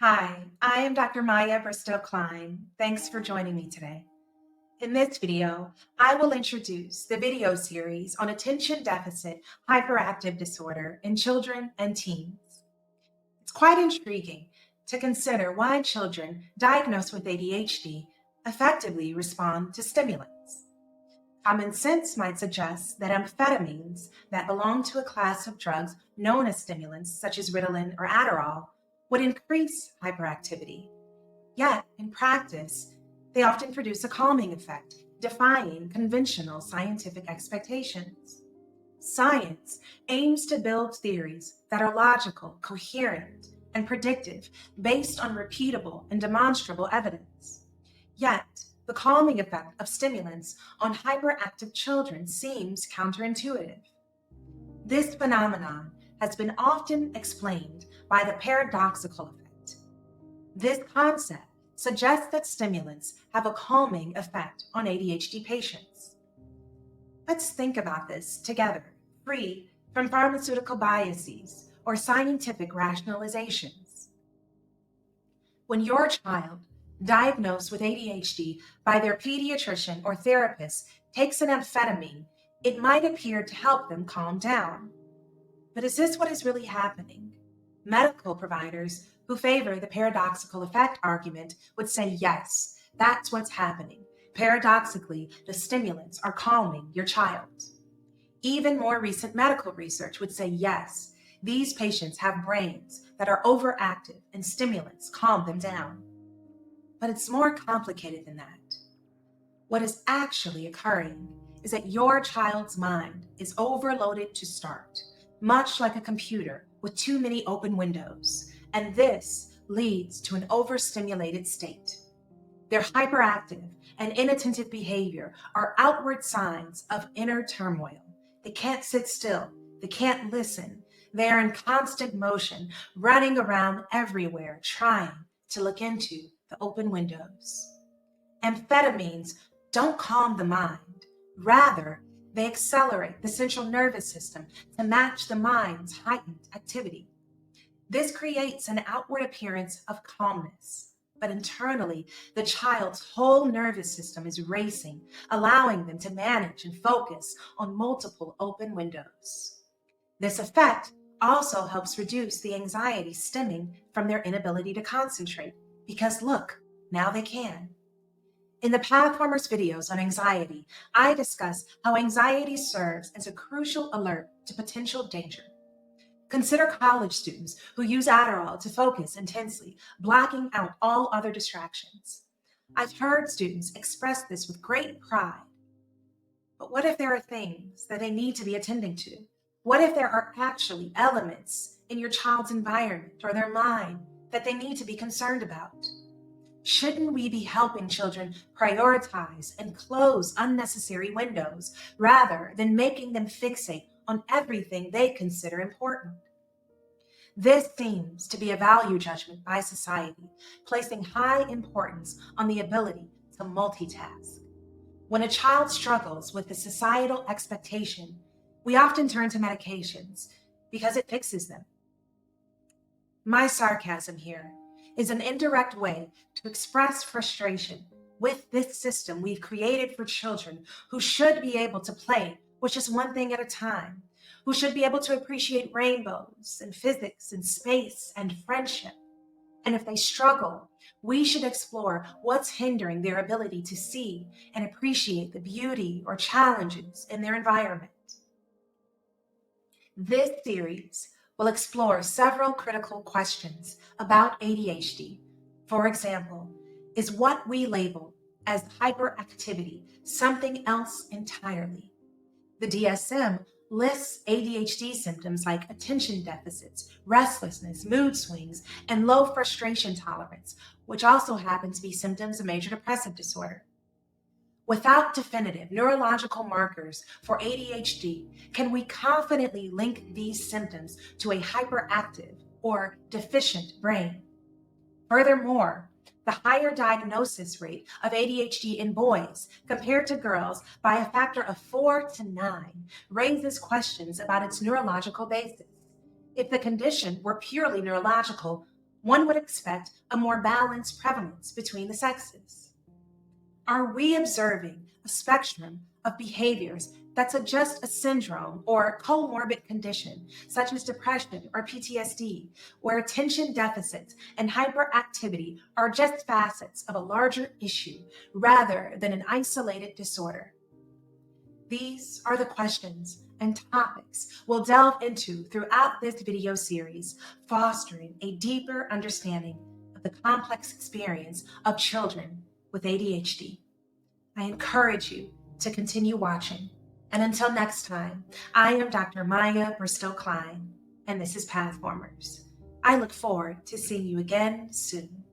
Hi, I am Dr. Maya Bristow Klein. Thanks for joining me today. In this video, I will introduce the video series on attention deficit hyperactive disorder in children and teens. It's quite intriguing to consider why children diagnosed with ADHD effectively respond to stimulants. Common sense might suggest that amphetamines that belong to a class of drugs known as stimulants, such as Ritalin or Adderall, would increase hyperactivity. Yet, in practice, they often produce a calming effect, defying conventional scientific expectations. Science aims to build theories that are logical, coherent, and predictive based on repeatable and demonstrable evidence. Yet, the calming effect of stimulants on hyperactive children seems counterintuitive. This phenomenon has been often explained by the paradoxical effect. This concept suggests that stimulants have a calming effect on ADHD patients. Let's think about this together, free from pharmaceutical biases or scientific rationalizations. When your child diagnosed with ADHD by their pediatrician or therapist takes an amphetamine, it might appear to help them calm down. But is this what is really happening? Medical providers who favor the paradoxical effect argument would say yes, that's what's happening. Paradoxically, the stimulants are calming your child. Even more recent medical research would say yes, these patients have brains that are overactive and stimulants calm them down. But it's more complicated than that. What is actually occurring is that your child's mind is overloaded to start, much like a computer with too many open windows, and this leads to an overstimulated state. Their hyperactive and inattentive behavior are outward signs of inner turmoil. They can't sit still. They can't listen. They are in constant motion, running around everywhere, trying to look into the open windows. Amphetamines don't calm the mind. Rather, they accelerate the central nervous system to match the mind's heightened activity. This creates an outward appearance of calmness, but internally, the child's whole nervous system is racing, allowing them to manage and focus on multiple open windows. This effect also helps reduce the anxiety stemming from their inability to concentrate, because look, now they can. In the Pathformers videos on anxiety, I discuss how anxiety serves as a crucial alert to potential danger. Consider college students who use Adderall to focus intensely, blocking out all other distractions. I've heard students express this with great pride. But what if there are things that they need to be attending to? What if there are actually elements in your child's environment or their mind that they need to be concerned about? Shouldn't we be helping children prioritize and close unnecessary windows rather than making them fixate on everything they consider important? This seems to be a value judgment by society, placing high importance on the ability to multitask. When a child struggles with the societal expectation, we often turn to medications because it fixes them. My sarcasm here is an indirect way to express frustration with this system we've created for children who should be able to play with just one thing at a time, who should be able to appreciate rainbows and physics and space and friendship. And if they struggle, we should explore what's hindering their ability to see and appreciate the beauty or challenges in their environment. This series will explore several critical questions about ADHD. For example, is what we label as hyperactivity something else entirely? The DSM lists ADHD symptoms like attention deficits, restlessness, mood swings, and low frustration tolerance, which also happen to be symptoms of major depressive disorder. Without definitive neurological markers for ADHD, can we confidently link these symptoms to a hyperactive or deficient brain? Furthermore, the higher diagnosis rate of ADHD in boys compared to girls by a factor of 4 to 9 raises questions about its neurological basis. If the condition were purely neurological, one would expect a more balanced prevalence between the sexes. Are we observing a spectrum of behaviors that suggest a syndrome or comorbid condition, such as depression or PTSD, where attention deficits and hyperactivity are just facets of a larger issue rather than an isolated disorder? These are the questions and topics we'll delve into throughout this video series, fostering a deeper understanding of the complex experience of children with ADHD. I encourage you to continue watching. And until next time, I am Dr. Maya Bristow Klein, and this is Pathformers. I look forward to seeing you again soon.